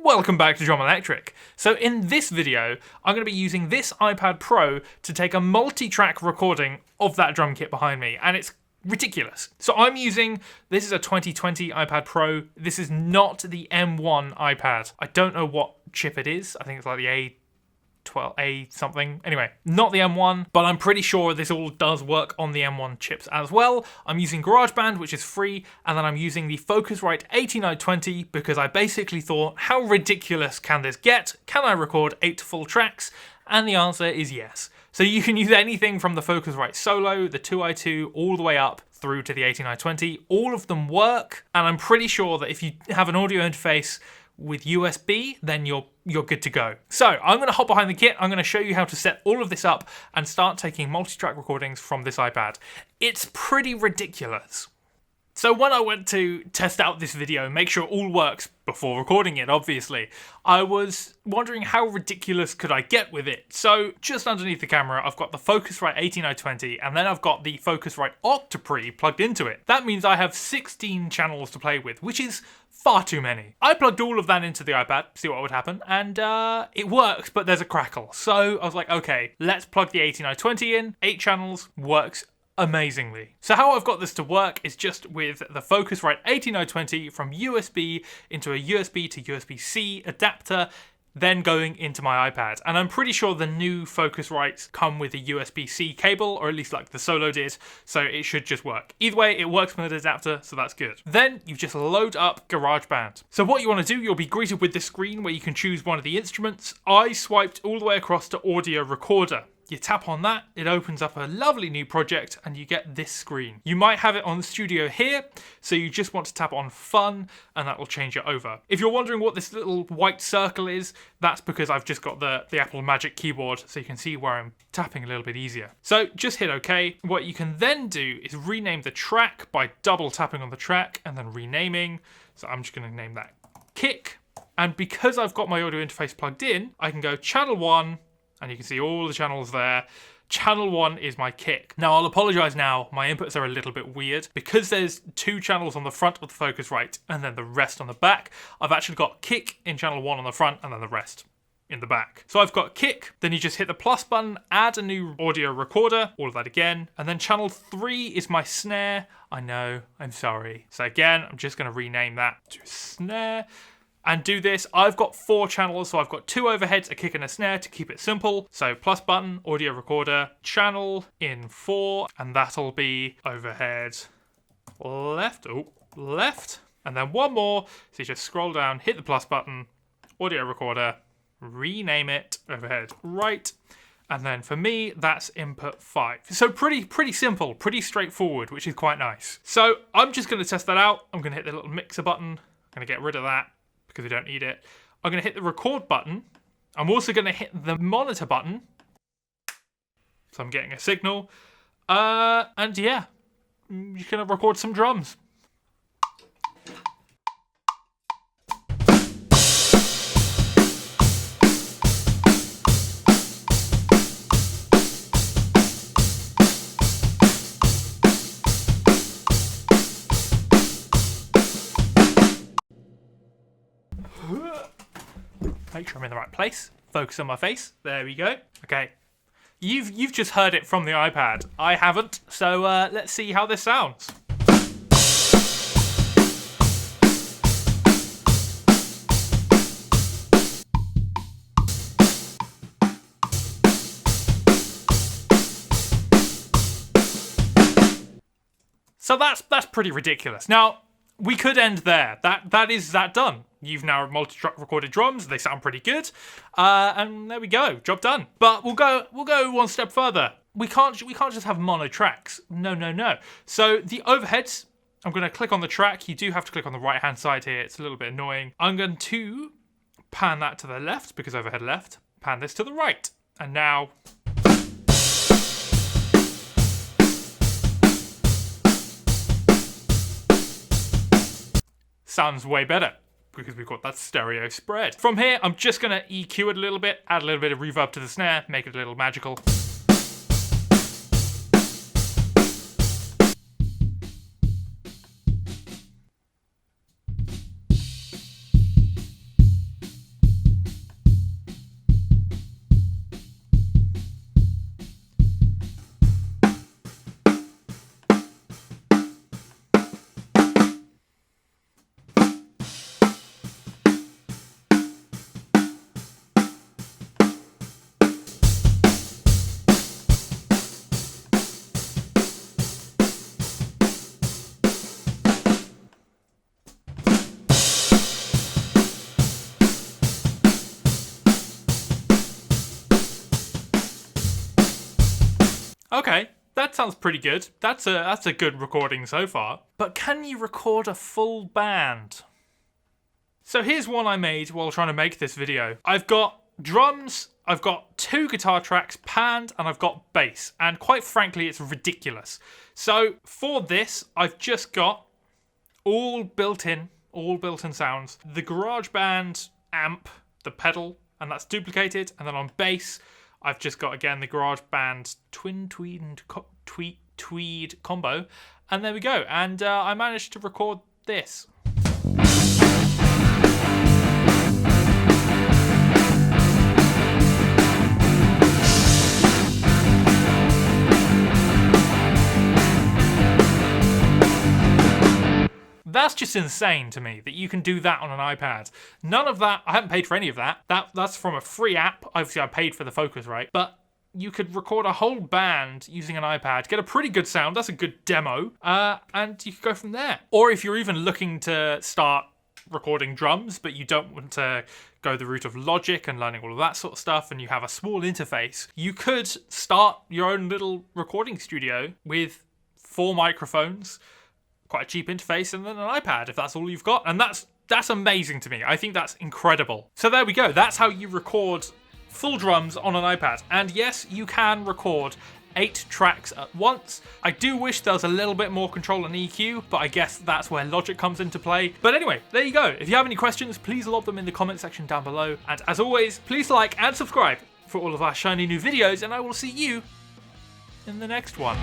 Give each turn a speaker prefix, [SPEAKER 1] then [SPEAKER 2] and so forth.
[SPEAKER 1] Welcome back to Drum Electric. So in this video, I'm going to be using this iPad Pro to take a multi-track recording of that drum kit behind me, and it's ridiculous. So this is a 2020 iPad Pro. This is not the M1 iPad. I don't know what chip it is. I think it's like the A12A something. Anyway, not the M1, but I'm pretty sure this all does work on the M1 chips as well. I'm using GarageBand, which is free, and then I'm using the Focusrite 8920 because I basically thought, how ridiculous can this get? Can I record 8 full tracks? And the answer is yes. So you can use anything from the Focusrite Solo, the 2i2, all the way up through to the 8920. All of them work, and I'm pretty sure that if you have an audio interface with USB, then you're good to go. So I'm going to hop behind the kit. I'm going to show you how to set all of this up and start taking multi-track recordings from this iPad. It's pretty ridiculous. So when I went to test out this video, make sure it all works before recording it, obviously, I was wondering how ridiculous could I get with it. So just underneath the camera, I've got the Focusrite 8920, and then I've got the Focusrite Octopre plugged into it. That means I have 16 channels to play with, which is far too many. I plugged all of that into the iPad, see what would happen, and it works, but there's a crackle. So I was like, okay, let's plug the 8920 in, 8 channels, works amazingly. So how I've got this to work is just with the Focusrite 8920 from USB into a USB to USB-C adapter, then going into my iPad. And I'm pretty sure the new Focusrites come with a USB-C cable, or at least like the Solo did, so it should just work. Either way, it works with an adapter, so that's good. Then you just load up GarageBand. So what you want to do, you'll be greeted with this screen where you can choose one of the instruments. I swiped all the way across to Audio Recorder. You tap on that, it opens up a lovely new project, and you get this screen. You might have it on Studio here, so you just want to tap on Fun, and that will change it over. If you're wondering what this little white circle is, that's because I've just got the Apple Magic Keyboard, so you can see where I'm tapping a little bit easier. So just hit OK. What you can then do is rename the track by double tapping on the track, and then renaming. So I'm just going to name that Kick. And because I've got my audio interface plugged in, I can go Channel 1, and you can see all the channels there. Channel 1 is my kick. Now, I'll apologise now, my inputs are a little bit weird. Because there's 2 channels on the front of the Focusrite and then the rest on the back, I've actually got kick in channel 1 on the front and then the rest in the back. So I've got kick, then you just hit the plus button, add a new audio recorder, all of that again, and then channel 3 is my snare. I know, I'm sorry. So again, I'm just going to rename that to snare. And do this. I've got 4 channels, so I've got 2 overheads, a kick and a snare to keep it simple. So plus button, audio recorder, channel in 4, and that'll be overhead left, left, and then 1 more. So you just scroll down, hit the plus button, audio recorder, rename it, overhead right, and then for me, that's input 5. So pretty simple, pretty straightforward, which is quite nice. So I'm just going to test that out. I'm going to hit the little mixer button. I'm going to get rid of that, because we don't need it. I'm going to hit the record button. I'm also going to hit the monitor button. So I'm getting a signal. And yeah, you're going to record some drums. Make sure I'm in the right place. Focus on my face. There we go. Okay. You've just heard it from the iPad. I haven't. So let's see how this sounds. So that's pretty ridiculous. Now, we could end there. That is done. You've now multi-track recorded drums. They sound pretty good, and there we go. Job done. But we'll go one step further. We can't just have mono tracks. No. So the overheads. I'm going to click on the track. You do have to click on the right hand side here. It's a little bit annoying. I'm going to pan that to the left because overhead left. Pan this to the right, and now. Sounds way better because we've got that stereo spread. From here, I'm just going to EQ it a little bit, add a little bit of reverb to the snare, make it a little magical. Okay, that sounds pretty good. That's a good recording so far. But can you record a full band? So here's one I made while trying to make this video. I've got drums, I've got 2 guitar tracks panned, and I've got bass. And quite frankly, it's ridiculous. So for this, I've just got all built-in sounds. The GarageBand amp, the pedal, and that's duplicated. And then on bass, I've just got, again, the GarageBand twin tweed combo. And there we go. And I managed to record this. That's just insane to me that you can do that on an iPad. None of that, I haven't paid for any of that. That's from a free app. Obviously, I paid for the Focusrite, but you could record a whole band using an iPad, get a pretty good sound. That's a good demo, and you could go from there. Or if you're even looking to start recording drums, but you don't want to go the route of Logic and learning all of that sort of stuff, and you have a small interface, you could start your own little recording studio with 4 microphones, quite a cheap interface, and then an iPad if that's all you've got. And that's amazing to me. I think that's incredible. So there we go. That's how you record full drums on an iPad. And yes, you can record 8 tracks at once. I do wish there was a little bit more control and EQ, but I guess that's where Logic comes into play. But anyway, there you go. If you have any questions, please lob them in the comment section down below. And as always, please like and subscribe for all of our shiny new videos, and I will see you in the next one.